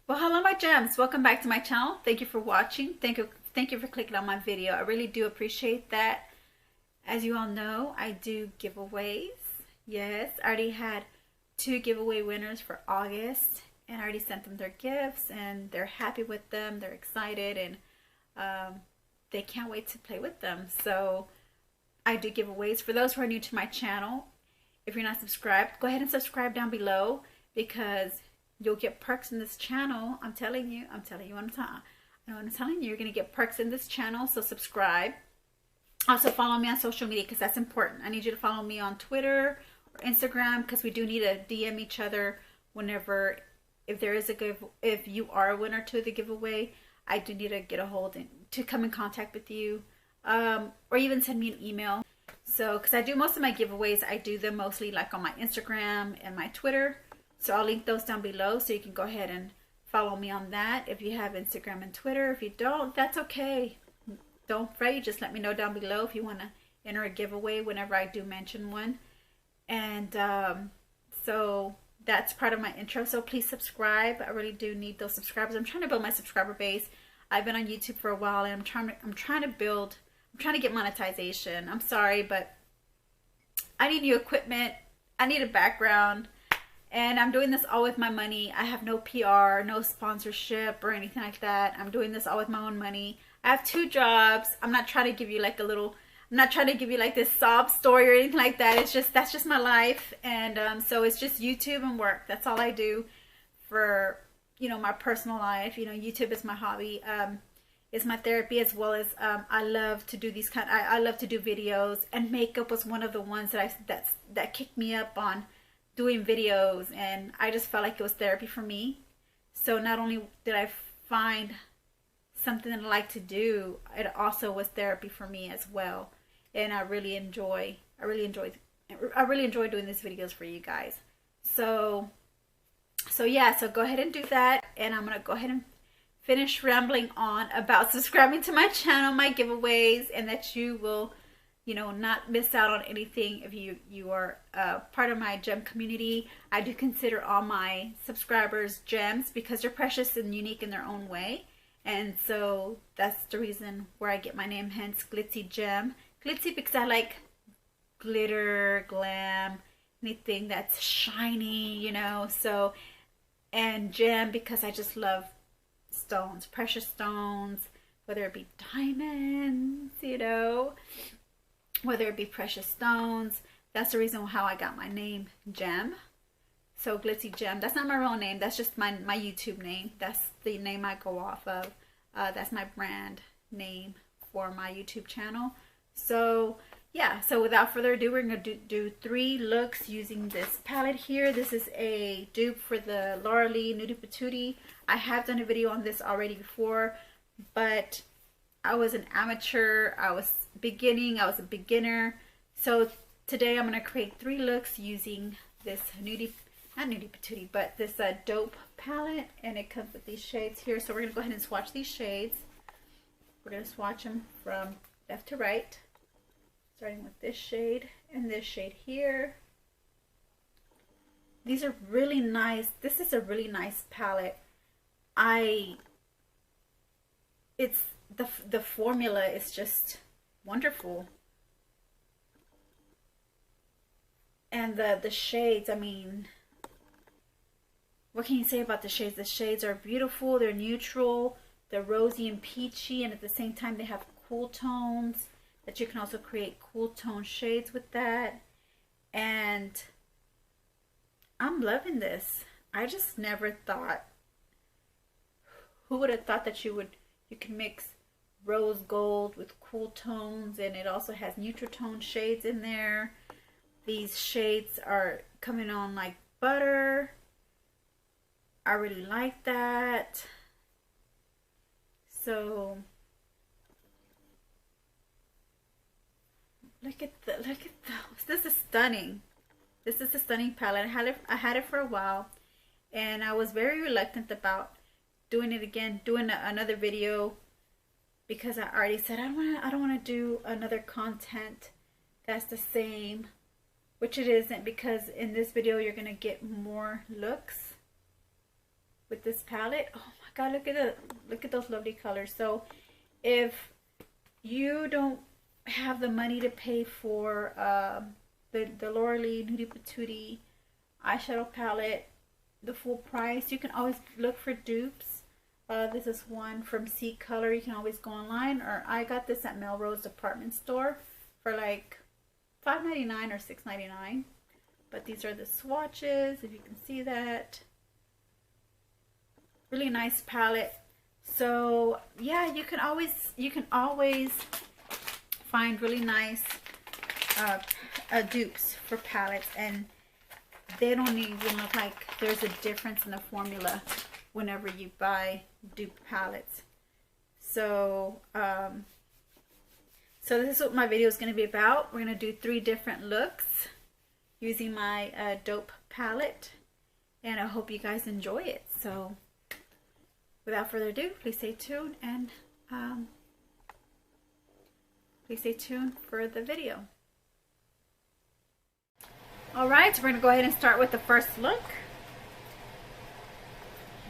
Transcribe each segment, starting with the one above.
Well, hello my gems. Welcome back to my channel. Thank you for watching. Thank you for clicking on my video. I really do appreciate that. As you all know, I do giveaways. Yes, I already had 2 giveaway winners for August, and I already sent them their gifts, and they're happy with them. They're excited, and they can't wait to play with them. So I do giveaways. For those who are new to my channel, if you're not subscribed, go ahead and subscribe down below, because you'll get perks in this channel. I'm telling you what I'm telling you. You're going to get perks in this channel, so subscribe. Also follow me on social media, because that's important. I need you to follow me on Twitter or Instagram, because we do need to DM each other whenever, if there is if you are a winner to the giveaway, I do need to get a hold and to come in contact with you, or even send me an email. So, because I do most of my giveaways, I do them mostly like on my Instagram and my Twitter. So I'll link those down below, so you can go ahead and follow me on that if you have Instagram and Twitter. If you don't, that's okay. Don't fret. Just let me know down below if you want to enter a giveaway whenever I do mention one. And so that's part of my intro. So please subscribe. I really do need those subscribers. I'm trying to build my subscriber base. I've been on YouTube for a while, and I'm trying to get monetization. I'm sorry, but I need new equipment. I need a background. And I'm doing this all with my money. I have no PR, no sponsorship or anything like that. I'm doing this all with my own money. I have 2 jobs. I'm not trying to give you like I'm not trying to give you like this sob story or anything like that. That's just my life. And so it's just YouTube and work. That's all I do for, my personal life. YouTube is my hobby. It's my therapy, as well as I love to do I love to do videos, and makeup was one of the ones that kicked me up on doing videos, and I just felt like it was therapy for me. So not only did I find something that I like to do, it also was therapy for me as well. And I really enjoy doing these videos for you guys. So yeah, so go ahead and do that, and I'm gonna go ahead and finish rambling on about subscribing to my channel, my giveaways, and that you will not miss out on anything if you are part of my gem community. I do consider all my subscribers gems, because they're precious and unique in their own way. And so that's the reason where I get my name, hence Glitzzy Gem. Glitzy because I like glitter, glam, anything that's shiny, so, and gem because I just love stones, precious stones, whether it be diamonds, whether it be precious stones. That's the reason how I got my name, Gem. So Glitzzy Gem. That's not my real name. That's just my YouTube name. That's the name I go off of. That's my brand name for my YouTube channel. So yeah. So without further ado, we're gonna do 3 looks using this palette here. This is a dupe for the Laura Lee Nudie Patootie. I have done a video on this already before, but I was an amateur. I was a beginner. So today I'm going to create 3 looks using this not Nudie Patootie, but this Dupe palette, and it comes with these shades here. So we're going to go ahead and swatch these shades. We're going to swatch them from left to right, starting with this shade and this shade here. These are really nice. This is a really nice palette. The formula is just wonderful, and the shades, I mean, what can you say about the shades? The shades are beautiful. They're neutral, they're rosy and peachy, and at the same time they have cool tones that you can also create cool tone shades with that. And I'm loving this. I just never thought, who would have thought that you can mix rose gold with cool tones, and it also has neutral tone shades in there. These shades are coming on like butter. I really like that. So look at those. This is stunning. This is a stunning palette. I had it for a while, and I was very reluctant about doing it again, doing another video, because I already said I don't want to do another content that's the same, which it isn't, because in this video you're going to get more looks. with this palette. Oh my god, look at those lovely colors. So if you don't have the money to pay for the Laura Lee Nudie Patootie eyeshadow palette the full price, you can always look for dupes. This is one from Ccolor. You can always go online, or I got this at Melrose department store for like $5.99 or $6.99. But these are the swatches, if you can see that. Really nice palette. So yeah, you can always find really nice dupes for palettes, and they don't even look like there's a difference in the formula whenever you buy dupe palettes. So so this is what my video is going to be about. We're going to do 3 different looks using my Dupe palette, and I hope you guys enjoy it. So without further ado, please stay tuned, and please stay tuned for the video. Alright, so we're going to go ahead and start with the first look.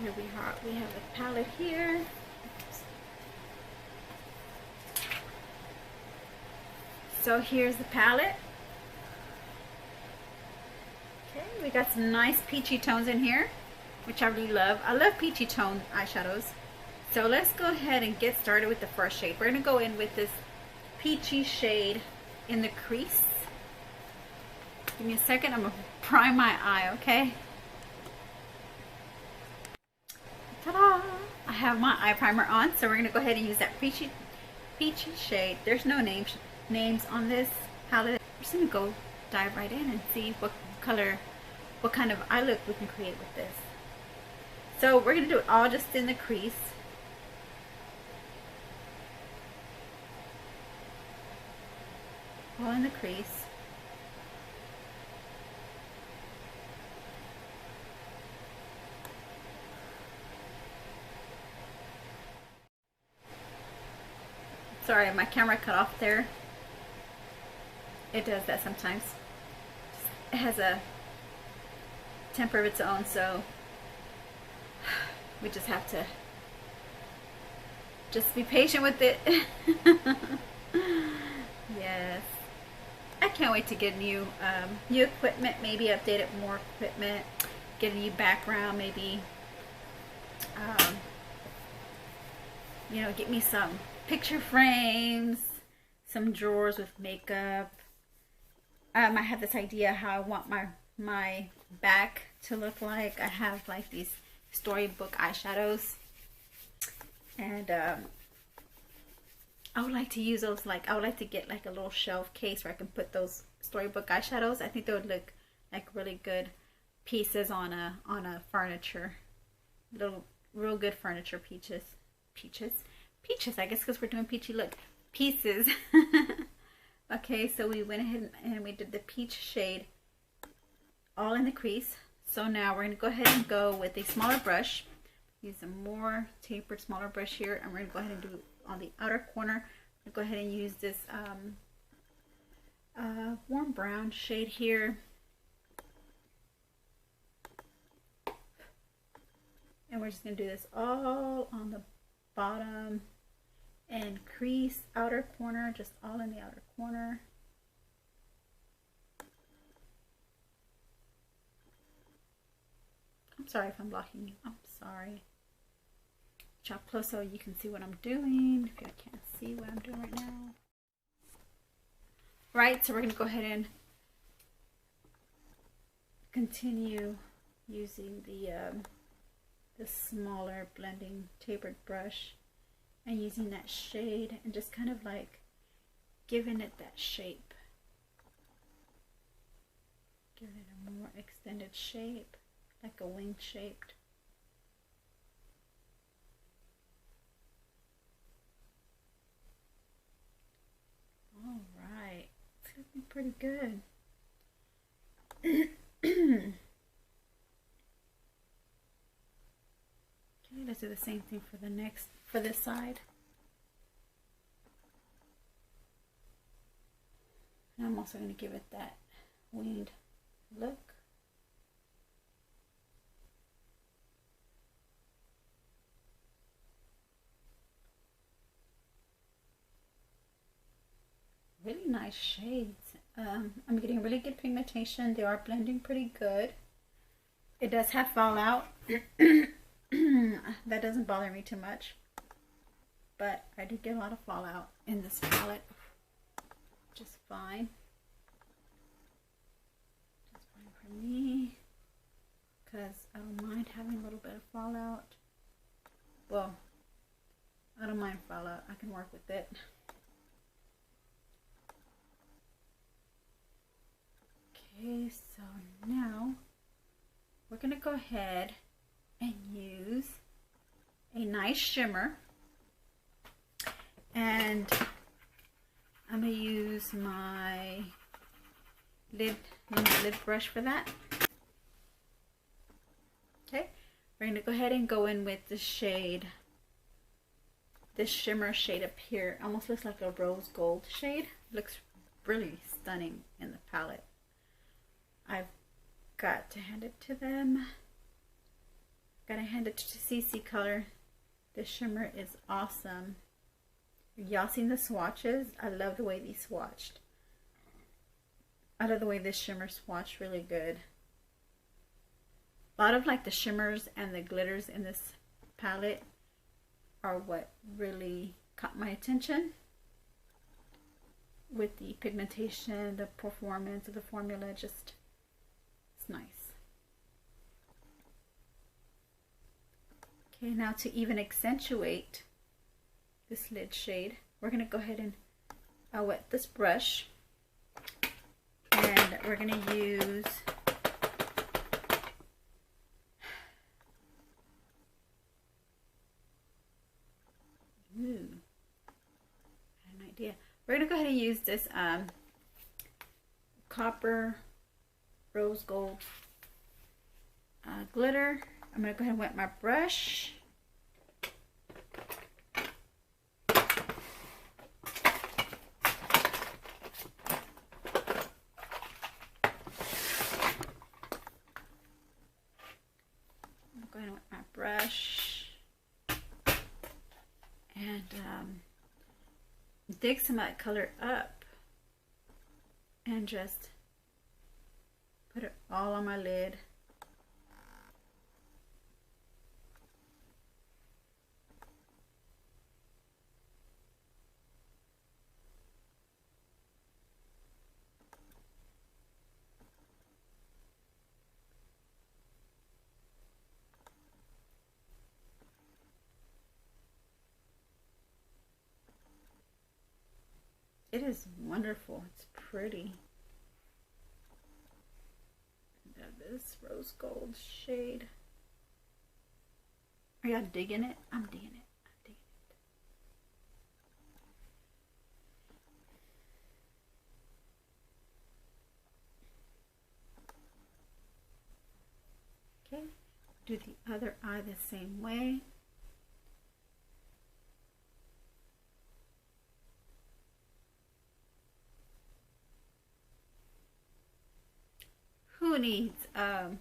Here we have the palette here. So here's the palette. Okay, we got some nice peachy tones in here, which I really love. I love peachy tone eyeshadows. So let's go ahead and get started with the first shade. We're going to go in with this peachy shade in the crease. Give me a second, I'm going to prime my eye, okay? Ta-da! I have my eye primer on, so we're going to go ahead and use that peachy shade. There's no names on this palette. We're just going to go dive right in and see what kind of eye look we can create with this. So we're going to do it all just in the crease. All in the crease. Sorry, my camera cut off there. It does that sometimes. It has a temper of its own, so we just have to just be patient with it. Yes. I can't wait to get new equipment, maybe update it, more equipment, get a new background, maybe you know, get me some picture frames, some drawers with makeup. I have this idea how I want my back to look like. I have like these storybook eyeshadows, and I would like to use those, like I would like to get like a little shelf case where I can put those storybook eyeshadows. I think they would look like really good pieces on a furniture, little real good furniture pieces, I guess, because we're doing peachy look pieces. Okay, so we went ahead and we did the peach shade all in the crease. So now we're going to go ahead and go with a smaller brush. Use a more tapered, smaller brush here, and we're going to go ahead and do on the outer corner. Go ahead and use this warm brown shade here, and we're just going to do this all on the bottom and crease, outer corner, just all in the outer corner. I'm sorry if I'm blocking you. I'm sorry. Chop close so you can see what I'm doing, if you can't see what I'm doing right now. Right, so we're going to go ahead and continue using the smaller blending tapered brush and using that shade and just kind of like giving it that shape. Giving it a more extended shape, like a wing shaped. All right, it's looking pretty good. Okay, let's do the same thing for this side. And I'm also going to give it that winged look. really nice shades. I'm getting really good pigmentation. They are blending pretty good. It does have fallout. That doesn't bother me too much. But I do get a lot of fallout in this palette. Just fine. Just fine for me. Because I don't mind having a little bit of fallout. Well, I don't mind fallout. I can work with it. Okay, so now we're going to go ahead and use a nice shimmer. And I'm going to use my lid brush for that. Okay, we're going to go ahead and go in with the shade, this shimmer shade up here. Almost looks like a rose gold shade. Looks really stunning in the palette. I've got to hand it to them. Gotta hand it to Ccolor. This shimmer is awesome. Y'all seen the swatches? I love the way these swatched. I love the way this shimmer swatched really good. A lot of like the shimmers and the glitters in this palette are what really caught my attention. With the pigmentation, the performance of the formula, just it's nice. Okay, now to even accentuate this lid shade, we're going to go ahead and wet this brush, and we're going to use I had an idea. We're going to go ahead and use this copper rose gold glitter. I'm going to go ahead and wet my brush. I'm going to wet my brush and dig some of that color up and just put it all on my lid. It is wonderful. It's pretty. This rose gold shade. Are y'all digging it? I'm digging it. I'm digging it. Okay, do the other eye the same way. Who needs a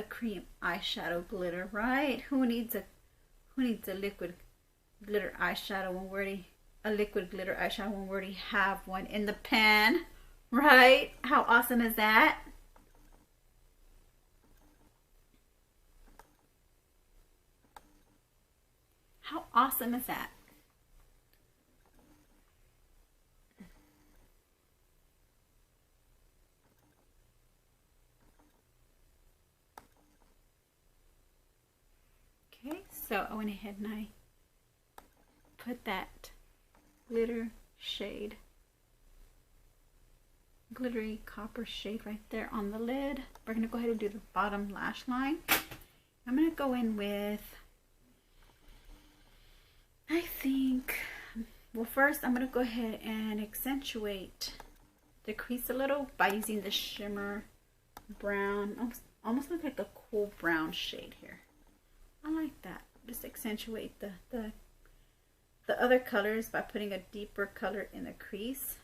cream eyeshadow glitter, right? Who needs a liquid glitter eyeshadow when we already have one in the pan, right? How awesome is that? How awesome is that? Okay, so I went ahead and I put that glitter shade, glittery copper shade right there on the lid. We're going to go ahead and do the bottom lash line. I'm going to go in with, I think, well, first I'm going to go ahead and accentuate the crease a little by using the shimmer brown. Almost look like a cool brown shade here. I like that. Just accentuate the other colors by putting a deeper color in the crease.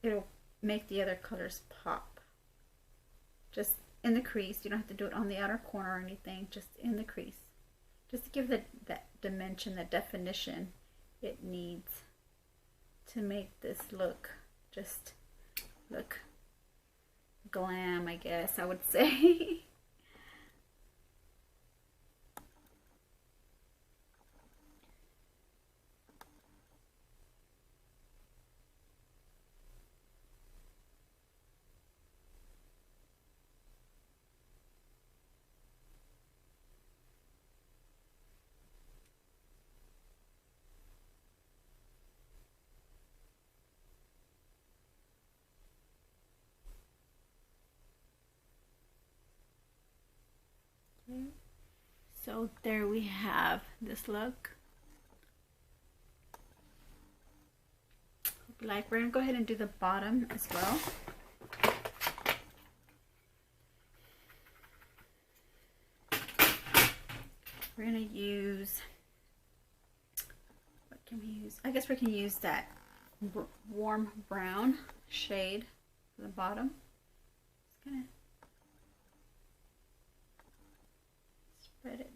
It'll make the other colors pop. Just in the crease. You don't have to do it on the outer corner or anything. Just in the crease. Just to give that dimension, that definition it needs to make this look glam, I guess I would say. So there we have this look. Like, we're gonna go ahead and do the bottom as well. We're gonna use, what can we use? I guess we can use that warm brown shade for the bottom. Just gonna spread it.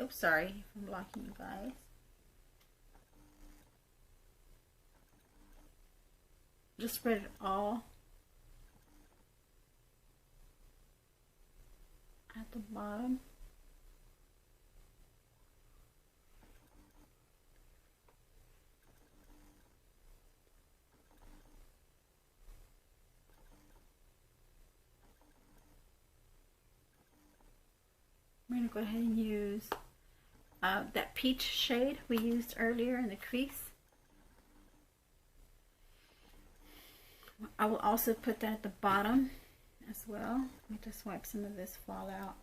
Oh, sorry if I'm blocking you guys. Just spread it all at the bottom. I'm going to go ahead and use that peach shade we used earlier in the crease. I will also put that at the bottom as well. Let me just wipe some of this fallout.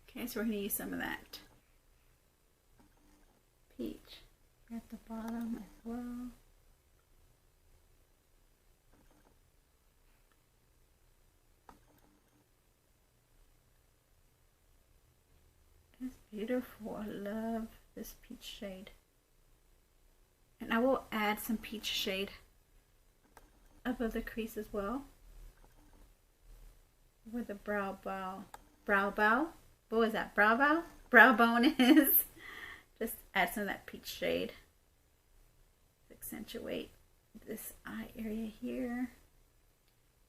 Okay, so we're going to use some of that peach at the bottom as well. It's beautiful. I love this peach shade. And I will add some peach shade above the crease as well. Where the brow bone. What was that? Brow bone is. Just add some of that peach shade. Accentuate this eye area here.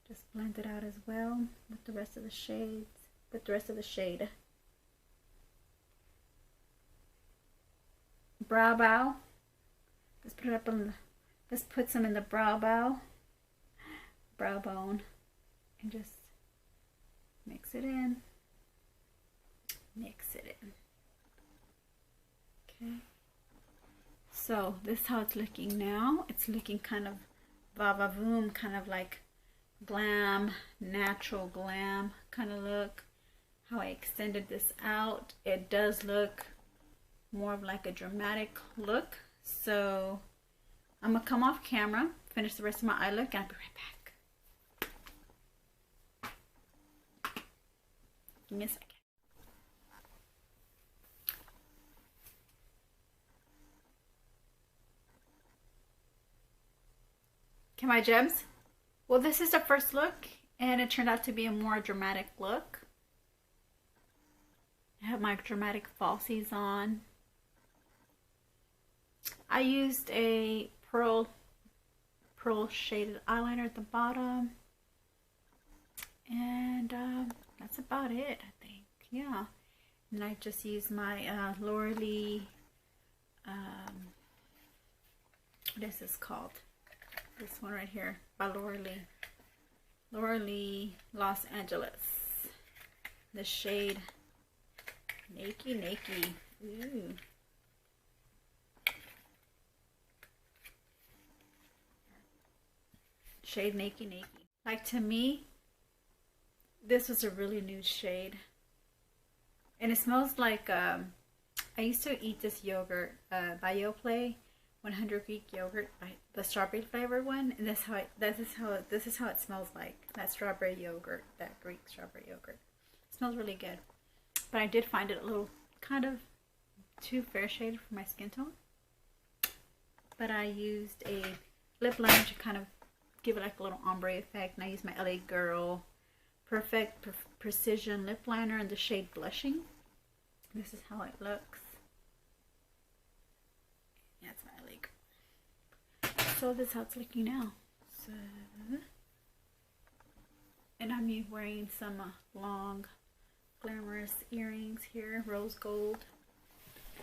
Just blend it out as well with the rest of the shades. With the rest of the shade. Brow bow. Let's put it up on the, let's put some in the brow bone, and just mix it in. Okay. So this is how it's looking now. It's looking kind of va-va-voom, kind of like glam, natural glam kind of look. How I extended this out, it does look more of like a dramatic look. So I'm gonna come off camera, finish the rest of my eye look, and I'll be right back. Give me a second. Okay, my gems. Well, this is the first look, and it turned out to be a more dramatic look. I have my dramatic falsies on. I used a pearl shaded eyeliner at the bottom, and that's about it, I think. Yeah, and I just used my Laura Lee. What is this called? This one right here by Laura Lee Los Angeles. The shade Nakey. Ooh. Shade Nakey. Like, to me, this was a really nude shade, and it smells like I used to eat this yogurt by Yoplait, 100 Greek yogurt, the strawberry flavored one, and this is how it smells like. That strawberry yogurt, that Greek strawberry yogurt. It smells really good, but I did find it a little kind of too fair shaded for my skin tone. But I used a lip liner to kind of give it like a little ombre effect, and I used my LA Girl Precision Lip Liner in the shade Blushing. This is how it looks. Yeah, it's my leg. So this is how it's looking now. So, and I'm wearing some long glamorous earrings here, rose gold.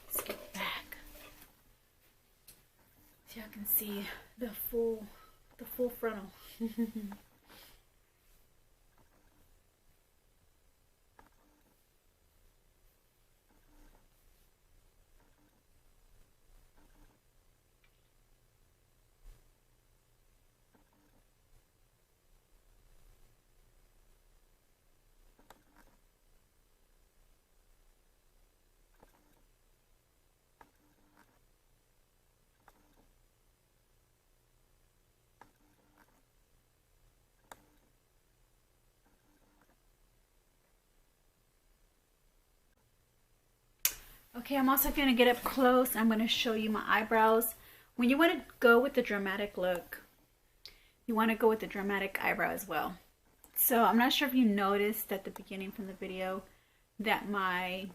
Let's get back so y'all can see the full frontal. Okay, I'm also going to get up close. I'm going to show you my eyebrows. When you want to go with the dramatic look, you want to go with the dramatic eyebrow as well. So I'm not sure if you noticed at the beginning from the video that my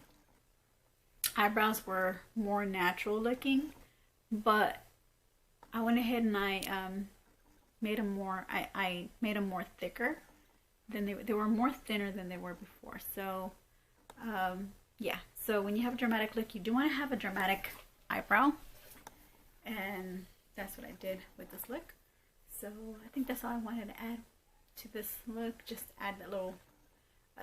eyebrows were more natural looking, but I went ahead and I made them more, I made them more thicker than they were more thinner than they were before. So yeah, so when you have a dramatic look, you do want to have a dramatic eyebrow, and that's what I did with this look. So I think that's all I wanted to add to this look. Just add that little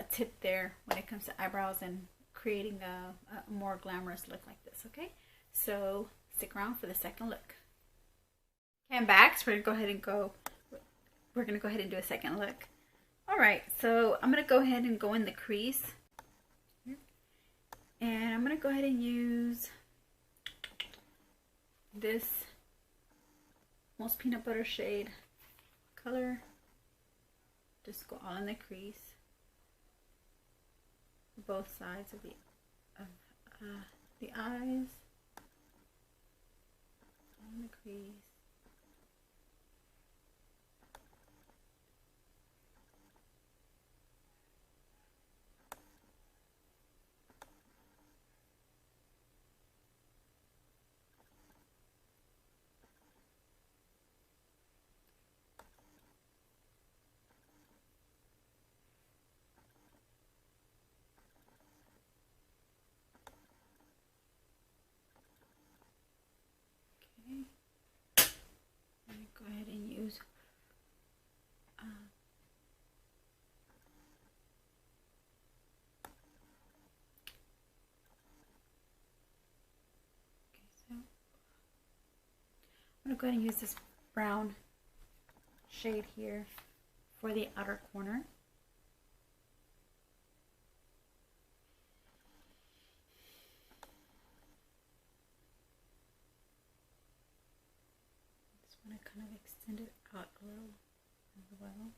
tip there when it comes to eyebrows and creating a more glamorous look like this. Okay, so stick around for the second look. Okay, I'm back. So we're gonna go ahead and do a second look. All right, so I'm gonna go ahead and go in the crease. And I'm going to go ahead and use this Most Peanut Butter shade color. Just go all in the crease, both sides of the eyes, all in the crease. Go ahead and use so I'm going to go ahead and use this brown shade here for the outer corner. I kind of extend it out a little as well.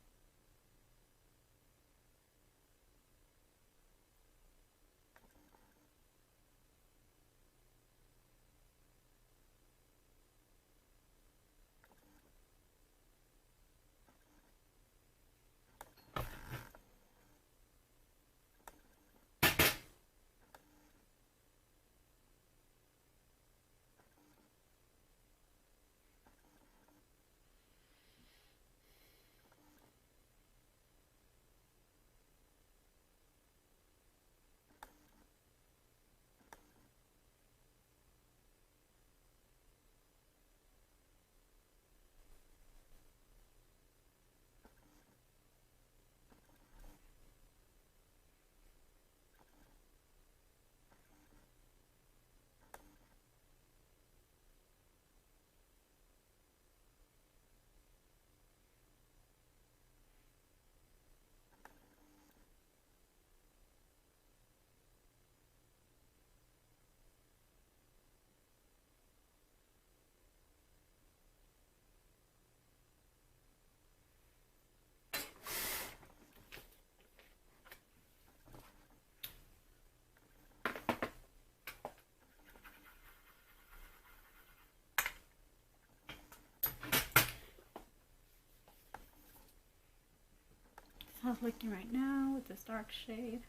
how it's looking right now with this dark shade.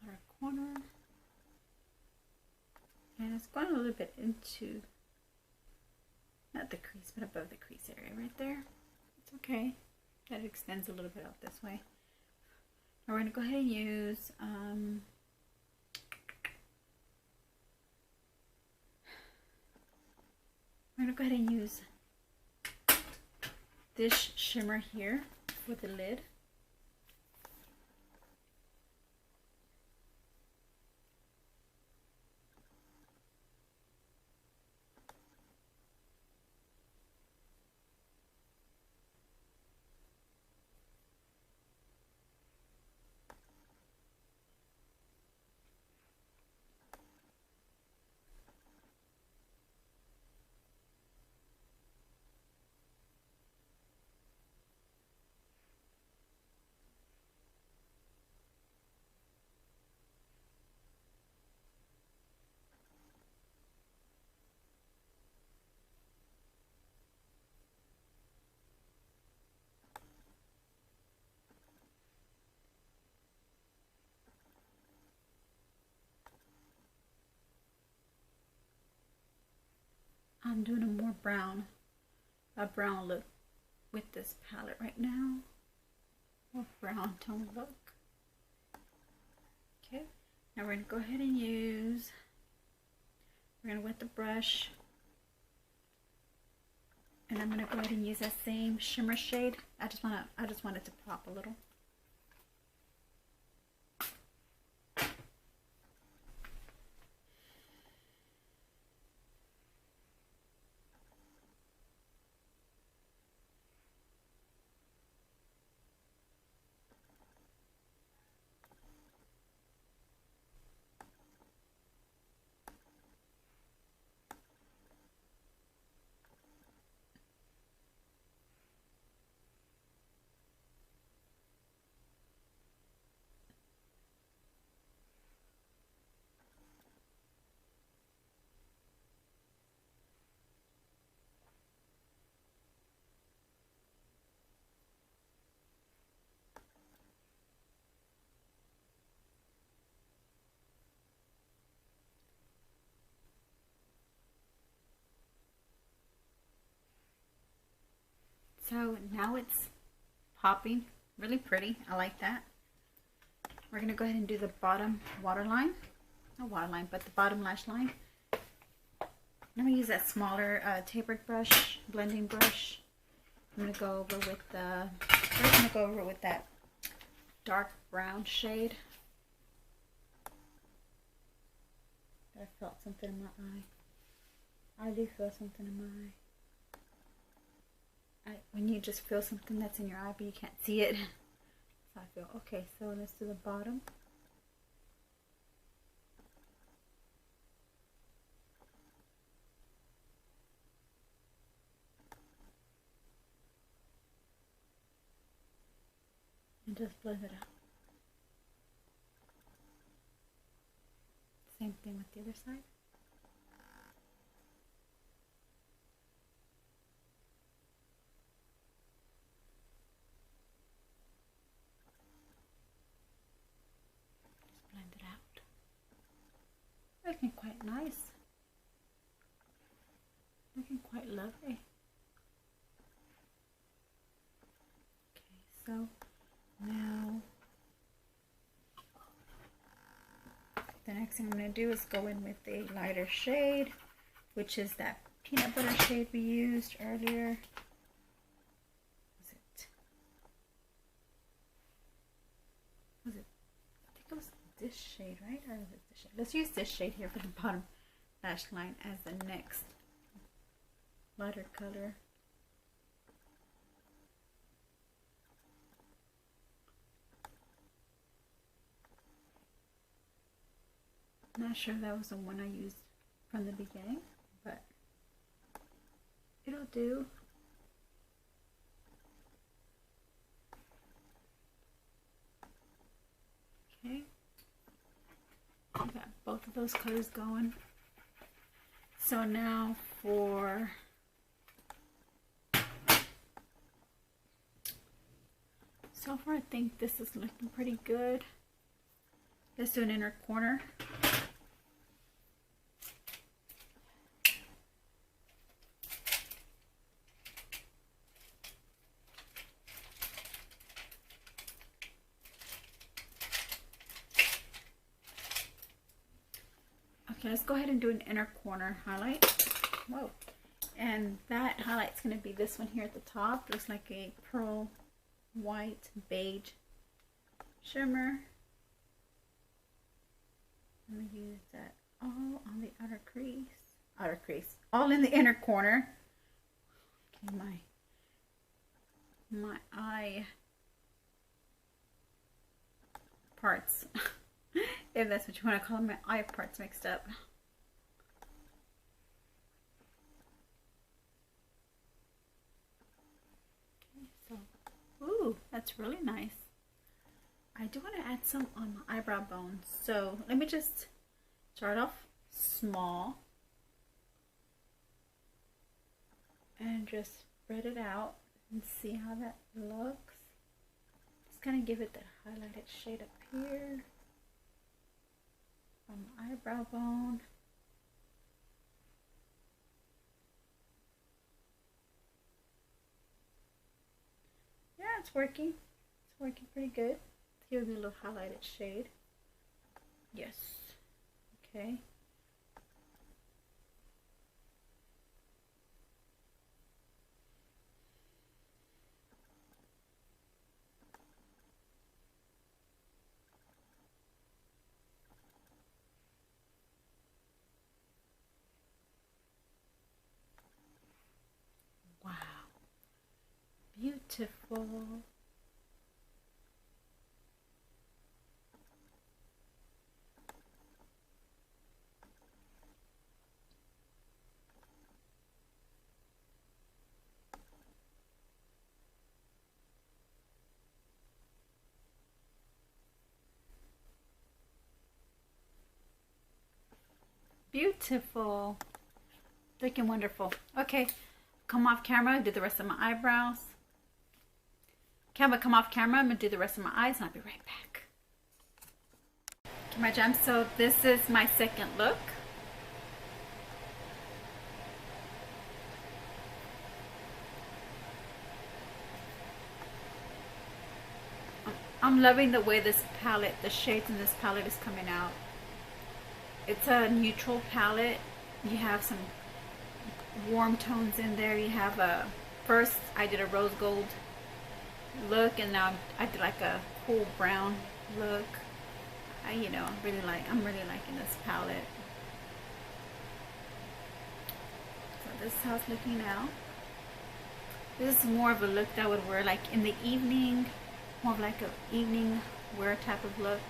Outer corner. And it's going a little bit into, not the crease, but above the crease area right there. It's okay. That extends a little bit out this way. Now we're going to go ahead and use this shimmer here with the lid. I'm doing a more brown look with this palette right now. More brown tone look. Okay, now we're going to go ahead and we're going to wet the brush. And I'm going to go ahead and use that same shimmer shade. I just want it to pop a little. So now it's popping, really pretty. I like that. We're going to go ahead and do the bottom waterline. Not waterline, but the bottom lash line. I'm going to use that smaller tapered brush, blending brush. I'm going to go over with that dark brown shade. I felt something in my eye. I do feel something in my eye. When you just feel something that's in your eye but you can't see it. So I feel, okay, so let's do the bottom. And just blend it out. Same thing with the other side. Looking quite nice. Looking quite lovely. Okay, so now the next thing I'm going to do is go in with a lighter shade, which is that peanut butter shade we used earlier. I think it was this shade, right? Or is it this shade? Let's use this shade here for the bottom lash line as the next lighter color. I'm not sure if that was the one I used from the beginning, but it'll do. Okay. We got both of those colors going. So now So far I think this is looking pretty good. Let's do an inner corner. Okay, let's go ahead and do an inner corner highlight. Whoa. And that highlight's going to be this one here at the top. Looks like a pearl white beige shimmer. I'm going to use that all on the outer crease. All in the inner corner. Okay, my eye parts. If that's what you want to call them, my eye parts mixed up. Okay, so, ooh, that's really nice. I do want to add some on my eyebrow bone. So let me just start off small and just spread it out and see how that looks. Just kind of give it that highlighted shade up here. On my eyebrow bone. Yeah, it's working. It's working pretty good. Give me a little highlighted shade. Yes. Okay. Beautiful. Beautiful. Looking wonderful. Okay, come off camera, do the rest of my eyebrows. Camera, come off camera. I'm going to do the rest of my eyes and I'll be right back. Okay, my gems. So this is my second look. I'm loving the way this palette, the shades in this palette is coming out. It's a neutral palette. You have some warm tones in there. You have a, first I did a rose gold look, and now I did like a cool brown look. I'm really liking this palette. So this is how it's looking now. This is more of a look that I would wear like in the evening, more of like an evening wear type of look.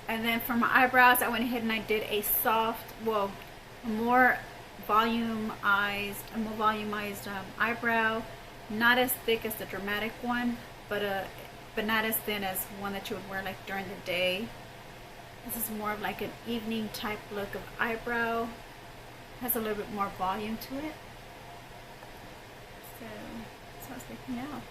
And then for my eyebrows, I went ahead and I did a soft, well, a more volumized eyebrow. Not as thick as the dramatic one, but not as thin as one that you would wear like during the day. This is more of like an evening type look of eyebrow. Has a little bit more volume to it. So that's how it's looking out.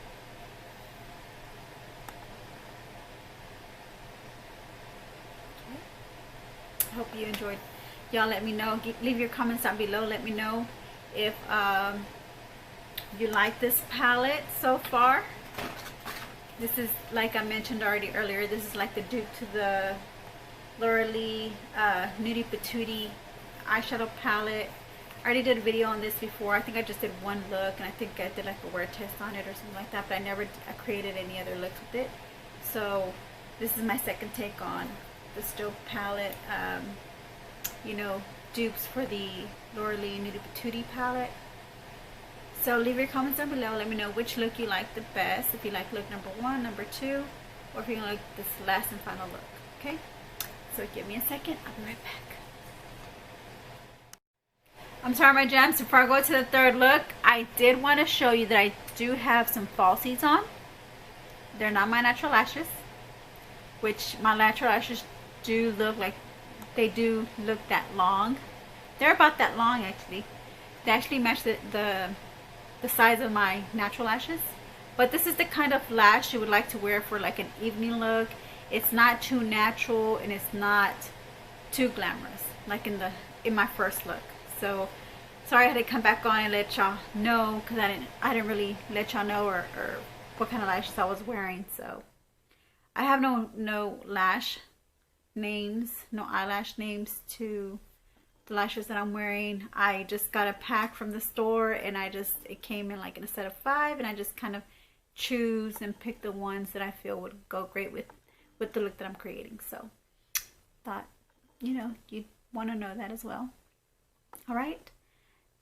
Hope you enjoyed. Y'all let me know, leave your comments down below. Let me know if you like this palette so far. This is, like I mentioned already earlier, this is like the dupe to the Laura Lee Nudie Patootie eyeshadow palette. I already did a video on this before. I think I just did one look, and I think I did like a wear test on it or something like that, but I created any other looks with it. So this is my second take on this Dupe palette. Dupes for the Laura Lee Nudie Patootie palette. So leave your comments down below. Let me know which look you like the best. If you like look number 1, number 2, or if you like this last and final look. Okay? So give me a second. I'll be right back. I'm sorry, my gems. Before I go to the third look, I I did want to show you that I do have some falsies on. They're not my natural lashes, which my natural lashes do look like, they do look that long. They're about that long actually. They actually match the size of my natural lashes. But this is the kind of lash you would like to wear for like an evening look. It's not too natural and it's not too glamorous like in my first look. So sorry I had to come back on and let y'all know, because I didn't really let y'all know or what kind of lashes I was wearing. So I have no lash names, no eyelash names to the lashes that I'm wearing. I just got a pack from the store and it came in like in a set of 5, and I just kind of choose and pick the ones that I feel would go great with the look that I'm creating. So thought, you know, you'd want to know that as well. All right,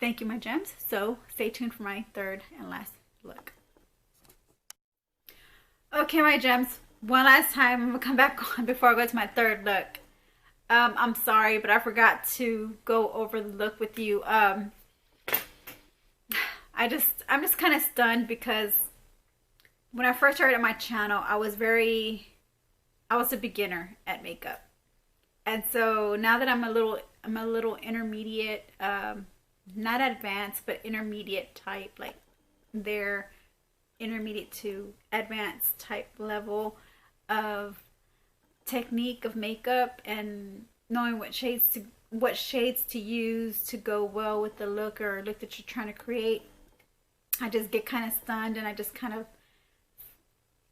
thank you, my gems. So stay tuned for my third and last look. Okay, my gems, one last time, I'm gonna come back on before I go to my third look. I'm sorry, but I forgot to go over the look with you. I'm just kind of stunned, because when I first started my channel, I was a beginner at makeup. And so now that I'm a little intermediate, not advanced, but intermediate type, like they're intermediate to advanced type level of technique of makeup, and knowing what shades to use to go well with the look or look that you're trying to create. I just get kind of stunned, and I just kind of,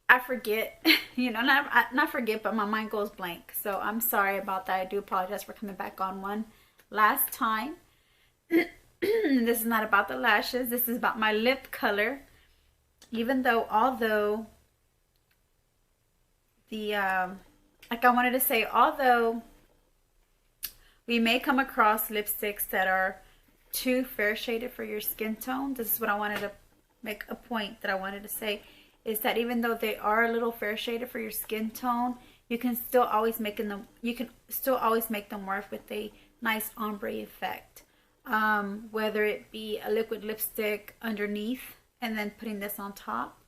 I forget, you know, not forget, but my mind goes blank. So I'm sorry about that. I do apologize for coming back on one last time. This is not about the lashes. This is about my lip color. Although like I wanted to say, although we may come across lipsticks that are too fair shaded for your skin tone, this is what I wanted to make a point that I wanted to say, is that even though they are a little fair shaded for your skin tone, you can still always make them work with a nice ombre effect. Whether it be a liquid lipstick underneath and then putting this on top,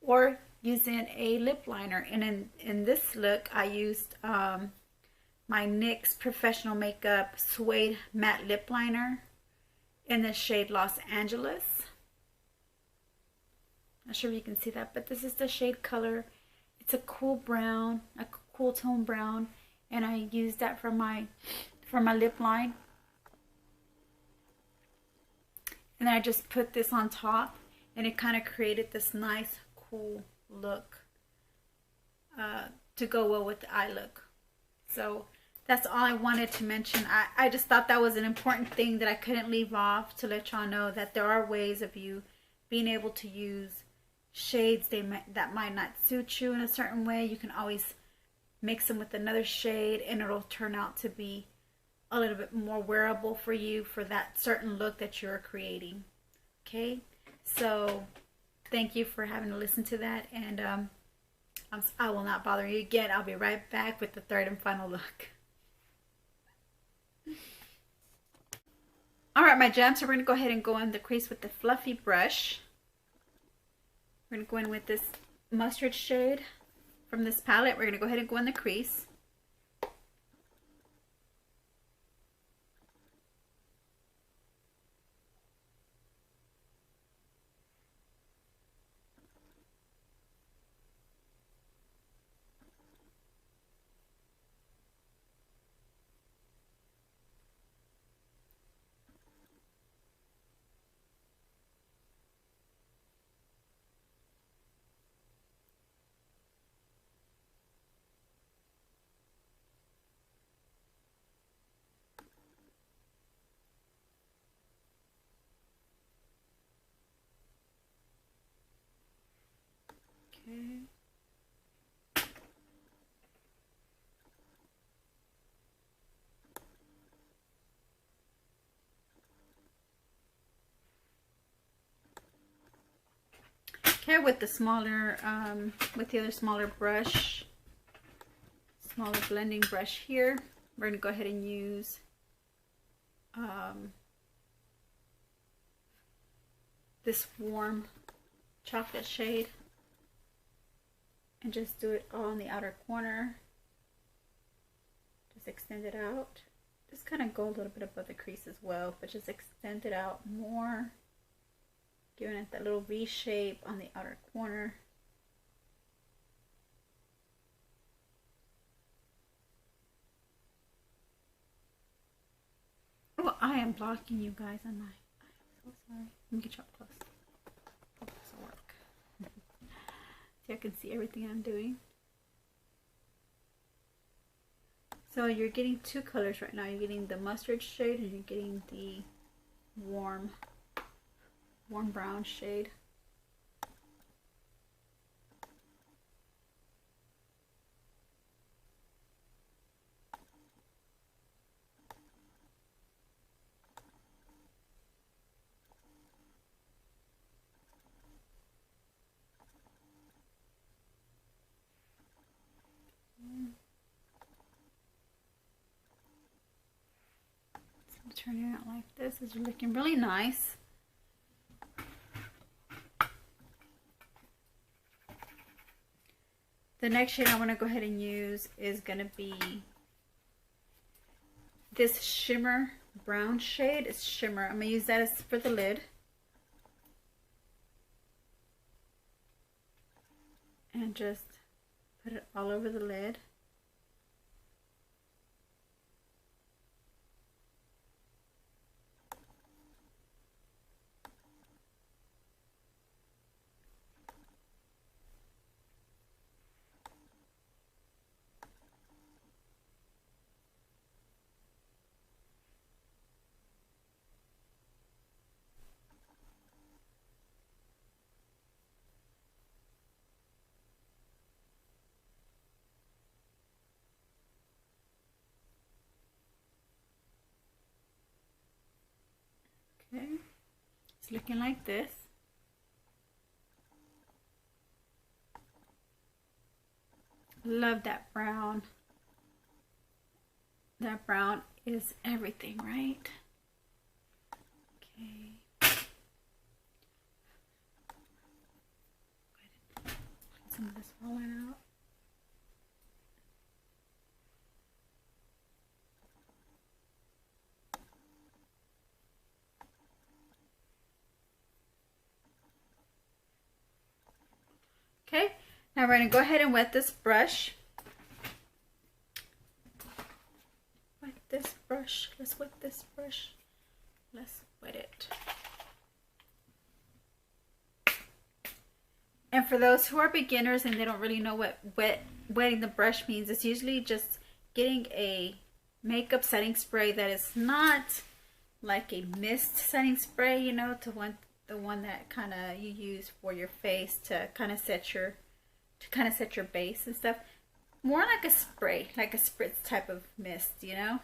or using a lip liner. And in this look, I used my NYX Professional Makeup Suede Matte Lip Liner in the shade Los Angeles. Not sure if you can see that, but this is the shade Color. It's a cool brown, a cool tone brown, and I used that for my lip line. And then I just put this on top, and it kind of created this nice, cool look to go well with the eye look. So that's all I wanted to mention. I just thought that was an important thing that I couldn't leave off, to let y'all know that there are ways of you being able to use shades that might not suit you in a certain way. You can always mix them with another shade, and it'll turn out to be a little bit more wearable for you for that certain look that you're creating. Okay, so thank you for having to listen to that, and I will not bother you again. I'll be right back with the third and final look. All right, my gems, so we're going to go ahead and go in the crease with the fluffy brush. We're going to go in with this mustard shade from this palette. We're going to go ahead and go in the crease. Okay, with the smaller, with the other smaller brush, smaller blending brush here, we're going to go ahead and this warm chocolate shade and just do it all in the outer corner. Just extend it out. Just kind of go a little bit above the crease as well, but just extend it out more, giving it that little V shape on the outer corner. Oh, I am blocking you guys on my. I'm so sorry. Let me get you up close. Hope this will work. See, I can see everything I'm doing. So you're getting two colors right now. You're getting the mustard shade and you're getting the warm brown shade. Turning it out like this is looking really nice. The next shade I want to go ahead and use is going to be this shimmer brown shade. It's shimmer. I'm going to use that as for the lid. And just put it all over the lid. Okay, it's looking like this. Love that brown. That brown is everything, right? Okay. Get some of this falling out. Okay, now we're going to go ahead and wet this brush. Wet this brush. Let's wet this brush. Let's wet it. And for those who are beginners and they don't really know what wetting the brush means, it's usually just getting a makeup setting spray that is not like a mist setting spray, you know, the one that kind of you use for your face to kind of set your base and stuff. More like a spray, like a spritz type of mist, you know,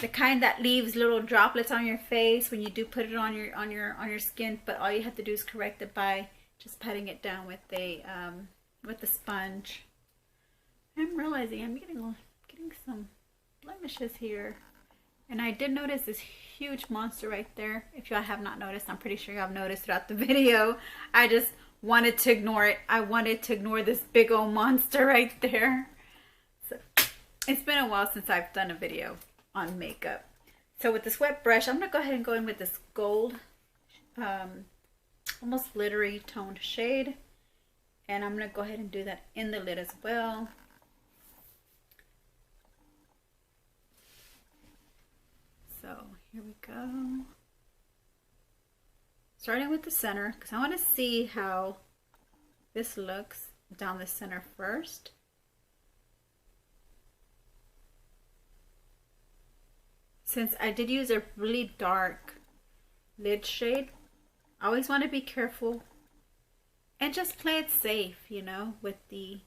the kind that leaves little droplets on your face when you do put it on your skin. But all you have to do is correct it by just patting it down with the sponge. I'm realizing I'm getting some blemishes here. And I did notice this huge monster right there. If y'all have not noticed, I'm pretty sure y'all have noticed throughout the video. I just wanted to ignore it. I wanted to ignore this big old monster right there. So it's been a while since I've done a video on makeup. So with this wet brush, I'm going to go ahead and go in with this gold, almost glittery toned shade. And I'm going to go ahead and do that in the lid as well. So here we go. Starting with the center, because I want to see how this looks down the center first. Since I did use a really dark lid shade, I always want to be careful and just play it safe, you know, with the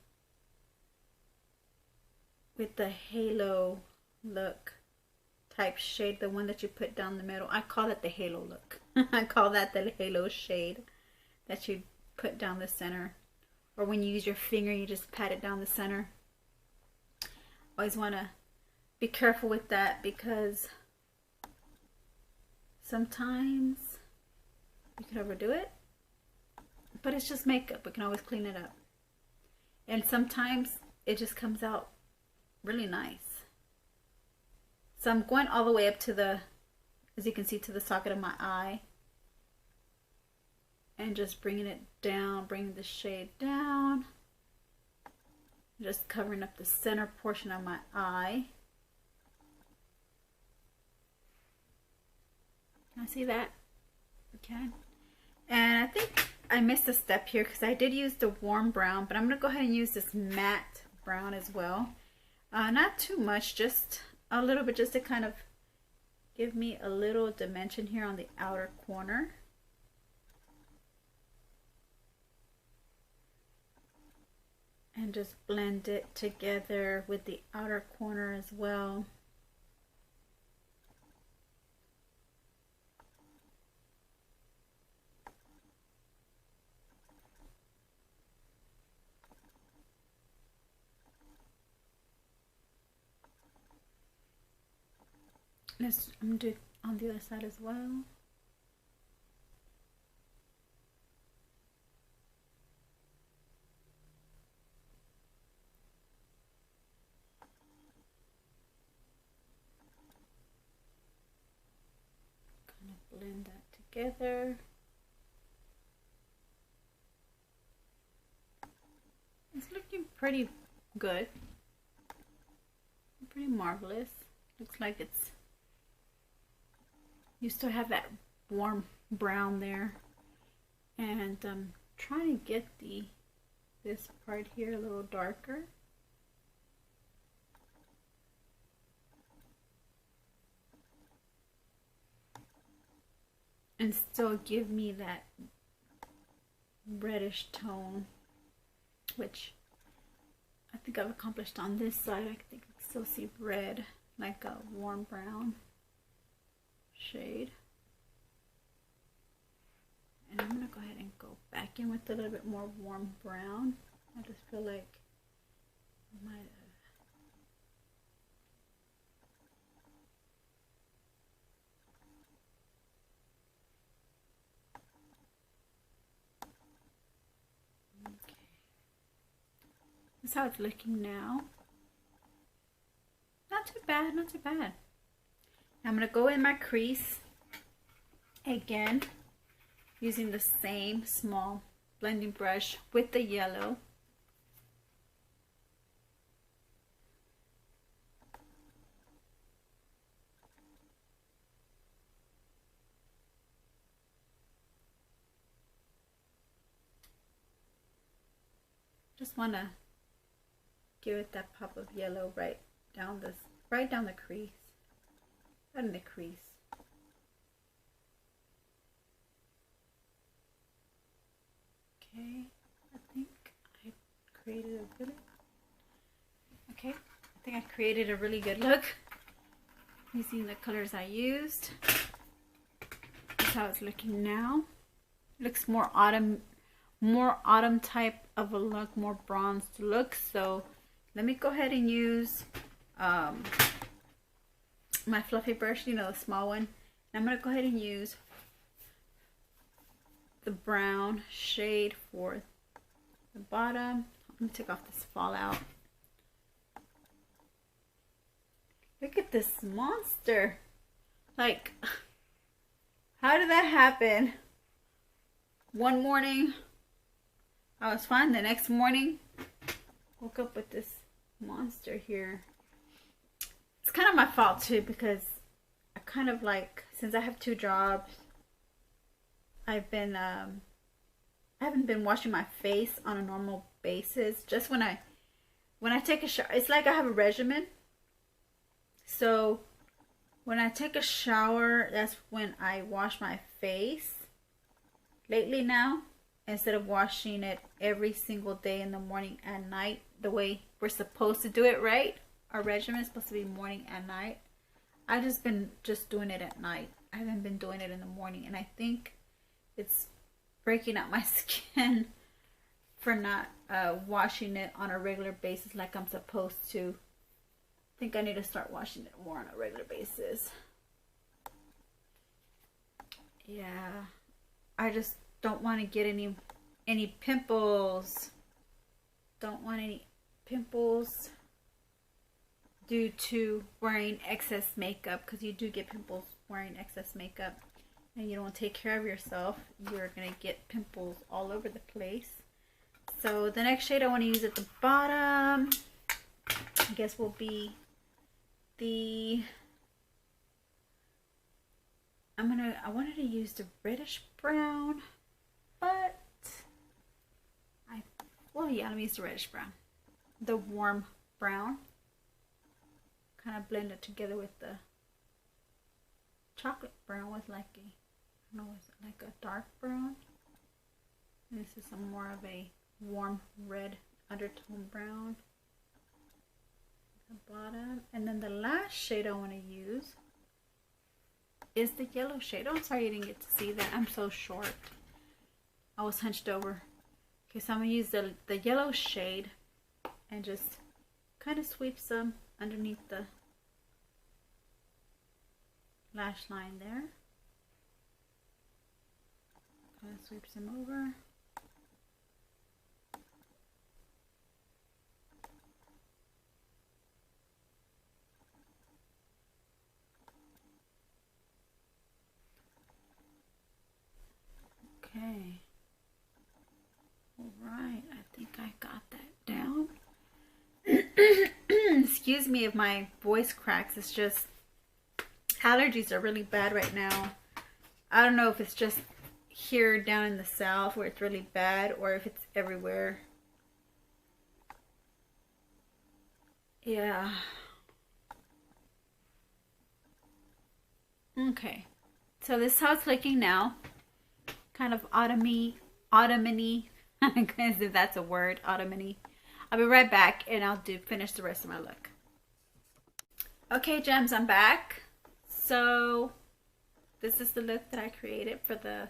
halo look type shade, the one that you put down the middle. I call it the halo look. I call that the halo shade that you put down the center, or when you use your finger you just pat it down the center. Always want to be careful with that, because sometimes you could overdo it. But it's just makeup. We can always clean it up. And sometimes it just comes out really nice. So I'm going all the way up to the, as you can see, to the socket of my eye. And just bringing it down, bringing the shade down. Just covering up the center portion of my eye. Can I see that? Okay. And I think I missed a step here because I did use the warm brown, but I'm going to go ahead and use this matte brown as well. Not too much, just a little bit, just to kind of give me a little dimension here on the outer corner. And just blend it together with the outer corner as well. I'm going to do it on the other side as well. Blend that together. It's looking pretty good. Pretty marvelous. Looks like it's, you still have that warm brown there. And I'm trying to get this part here a little darker. And still give me that reddish tone, which I think I've accomplished on this side. I think I can still see red, like a warm brown shade. And I'm going to go ahead and go back in with a little bit more warm brown. I just feel like I might have. That's how it's looking now. Not too bad, not too bad. Now I'm going to go in my crease again using the same small blending brush with the yellow. Just want to give it that pop of yellow right down the crease. Right in the crease. Okay, I think I created a really, okay, I think I created a really good look using the colors I used. That's how it's looking now. It looks more autumn type of a look, more bronzed look. So let me go ahead and use my fluffy brush, you know, the small one. And I'm going to go ahead and use the brown shade for the bottom. Let me take off this fallout. Look at this monster. Like, how did that happen? One morning I was fine. The next morning woke up with this monster here. It's kind of my fault too, because I kind of like, since I have 2 jobs, I've been I haven't been washing my face on a normal basis. Just when I take a shower, it's like I have a regimen. So when I take a shower, that's when I wash my face. Lately now, instead of washing it every single day in the morning and night, the way we're supposed to do it, right? Our regimen is supposed to be morning and night. I've just been doing it at night. I haven't been doing it in the morning, and I think it's breaking out my skin for not washing it on a regular basis like I'm supposed to. I think I need to start washing it more on a regular basis. Yeah. I just don't want to get any pimples. Don't want any pimples due to wearing excess makeup, because you do get pimples wearing excess makeup and you don't take care of yourself. You're gonna get pimples all over the place. So the next shade I want to use at the bottom, I guess, will be the, I wanted to use the reddish brown, but well, yeah, let me use the reddish brown, the warm brown. Kind of blend it together with the chocolate brown with like a, I don't know, is it like a dark brown? And this is some more of a warm red undertone brown at the bottom. And then the last shade I want to use is the yellow shade. Oh, sorry you didn't get to see that. I'm so short. I was hunched over. Okay, so I'm going to use the yellow shade and just kind of sweep some underneath the lash line there. Kind of sweep some over. Okay. All right, I think I got that down. Excuse me if my voice cracks. It's just allergies are really bad right now. I don't know if it's just here down in the south where it's really bad or if it's everywhere. Yeah. Okay. So this is how it's looking now. Kind of autumny. I guess if that's a word, autumny. I'll be right back and I'll finish the rest of my look. Okay, gems, I'm back. So this is the look that I created for the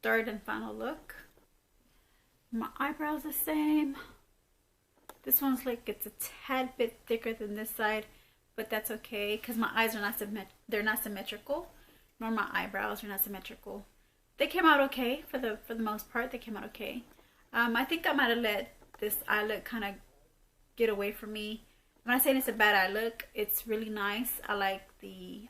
third and final look. My eyebrows the same. This one's like, it's a tad bit thicker than this side, but that's okay because my eyes are not symmetrical, nor my eyebrows are not symmetrical. They came out okay for the most part. They came out okay. I think I might have let this eye look kind of get away from me. I'm not saying it's a bad eye look. It's really nice. I like you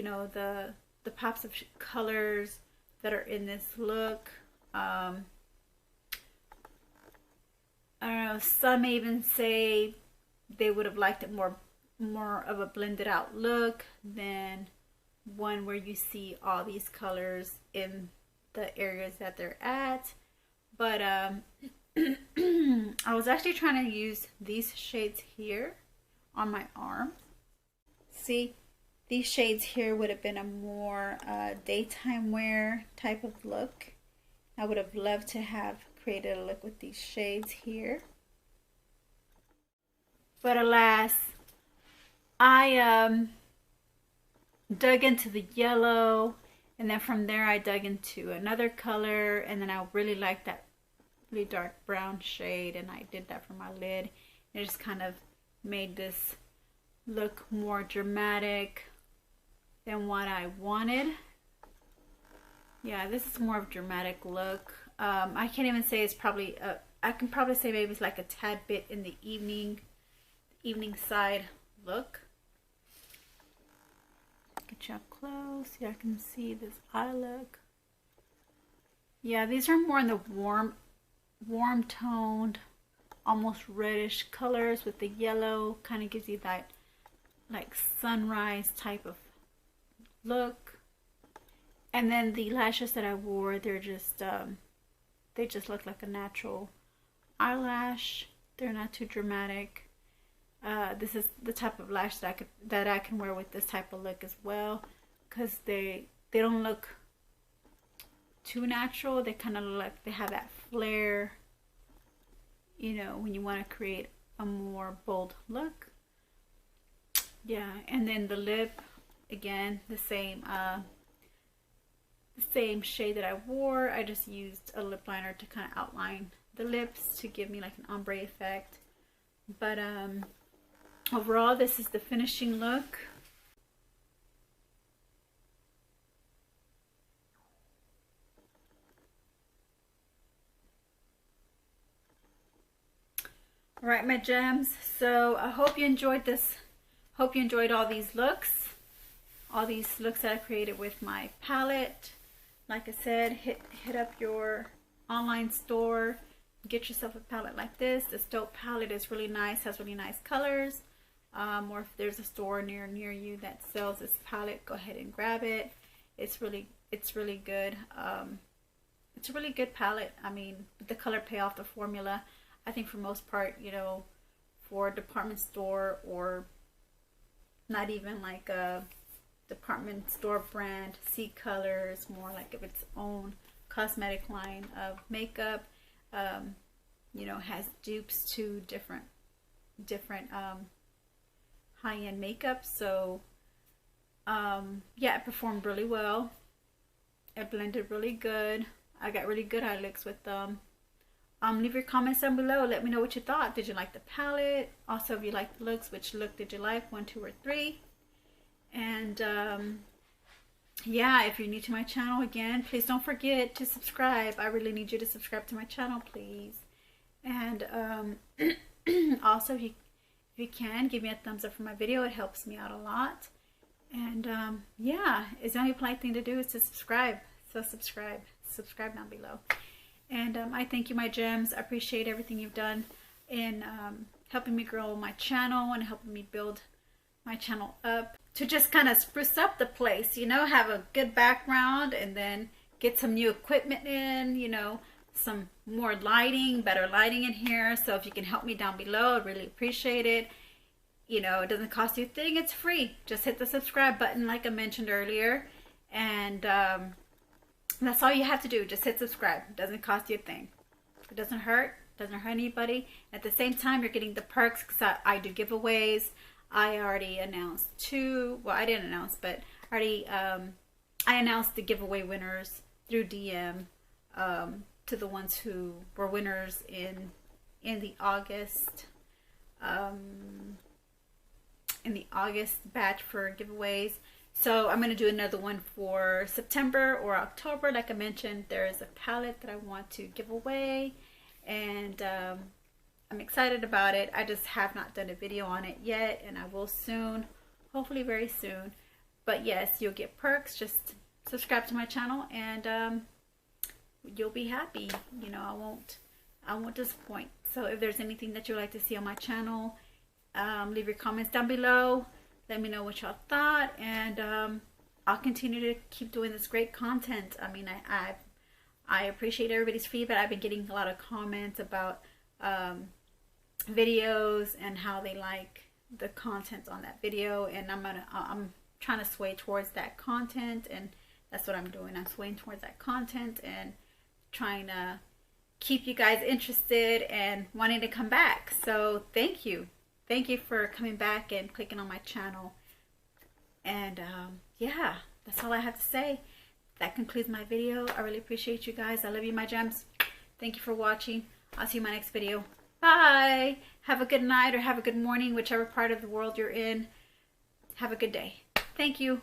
know, the pops of colors that are in this look. I don't know, some may even say they would have liked it more of a blended out look than one where you see all these colors in the areas that they're at. But I was actually trying to use these shades here on my arm. See, these shades here would have been a more daytime wear type of look. I would have loved to have created a look with these shades here. But alas, I dug into the yellow, and then from there I dug into another color, and then I really liked that really dark brown shade, and I did that for my lid. It just kind of made this look more dramatic than what I wanted. Yeah, this is more of a dramatic look. I can't even say it's probably I can probably say maybe it's like a tad bit in the evening side look. Get you up close. Yeah, I can see this eye look. Yeah, these are more in the warm toned, almost reddish colors with the yellow. Kind of gives you that like sunrise type of look. And then the lashes that I wore, they're just they just look like a natural eyelash. They're not too dramatic. This is the type of lash that I can wear with this type of look as well, because they don't look too natural. They kind of look like they have that flare, you know, when you want to create a more bold look. Yeah, and then the lip, again, the same shade that I wore. I just used a lip liner to kind of outline the lips to give me like an ombre effect. But overall, this is the finishing look. All right, my gems. So I hope you enjoyed this. Hope you enjoyed all these looks. All these looks that I created with my palette. Like I said, hit up your online store. Get yourself a palette like this. This Dupe palette is really nice. Has really nice colors. Or if there's a store near you that sells this palette, go ahead and grab it. It's really good. It's a really good palette. I mean, the color pay off the formula. I think for most part, you know, for a department store or not even like a department store brand, Ccolor is more like of its own cosmetic line of makeup. You know, has dupes to different high-end makeup. So yeah, it performed really well. It blended really good. I got really good eye looks with them. Leave your comments down below. Let me know what you thought. Did you like the palette? Also, if you like the looks, which look did you like? 1, 2, or 3? And yeah, if you're new to my channel, again, please don't forget to subscribe. I really need you to subscribe to my channel, please. And also, if you can, give me a thumbs up for my video. It helps me out a lot. And yeah, it's the only polite thing to do is to subscribe. So subscribe down below. And I thank you, my gems. I appreciate everything you've done in helping me grow my channel and helping me build my channel up to just kind of spruce up the place, you know, have a good background and then get some new equipment in, you know, some more lighting, better lighting in here. So if you can help me down below, I'd really appreciate it. You know, it doesn't cost you a thing. It's free. Just hit the subscribe button like I mentioned earlier. And that's all you have to do. Just hit subscribe. It doesn't cost you a thing. It doesn't hurt. Doesn't hurt anybody. At the same time, you're getting the perks because I do giveaways. I already announced 2. Well, I didn't announce, but already I announced the giveaway winners through DM to the ones who were winners in the August batch for giveaways. So I'm going to do another one for September or October. Like I mentioned, there is a palette that I want to give away, and I'm excited about it. I just have not done a video on it yet, and I will soon, hopefully very soon. But yes, you'll get perks. Just subscribe to my channel, and you'll be happy. You know, I won't disappoint. So if there's anything that you'd like to see on my channel, leave your comments down below. Let me know what y'all thought, and I'll continue to keep doing this great content. I mean, I appreciate everybody's feedback. I've been getting a lot of comments about videos and how they like the content on that video, and I'm trying to sway towards that content, and that's what I'm doing. I'm swaying towards that content and trying to keep you guys interested and wanting to come back. So thank you. Thank you for coming back and clicking on my channel. And yeah, that's all I have to say. That concludes my video. I really appreciate you guys. I love you, my gems. Thank you for watching. I'll see you in my next video. Bye. Have a good night or have a good morning, whichever part of the world you're in. Have a good day. Thank you.